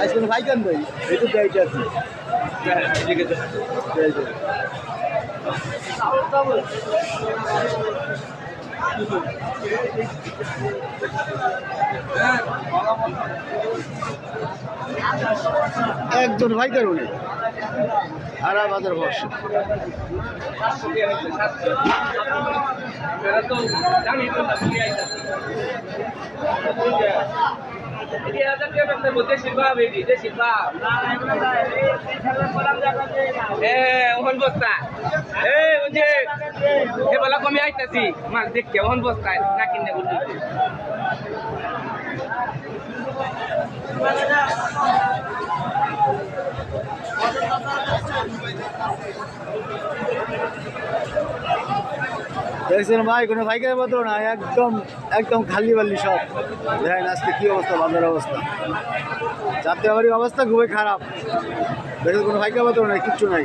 আজকে ভাই কেন ভাই এই তো গাইতে আছে একজন ভাই কারণে আরা বাজার বর্ষা কমে আইতাছি মাছ দেখতে ওহন বস্তায় না কিনে বলছি দেখছেন ভাই কোনো ভাইকের মতো না একদম একদম খালি বালি সব দেখেন আজকে কী অবস্থা বাজার অবস্থা যাত্রাবাড়ির অবস্থা খুবই খারাপ দেখেন কোনো ভাইকের মতো নাই কিচ্ছু নাই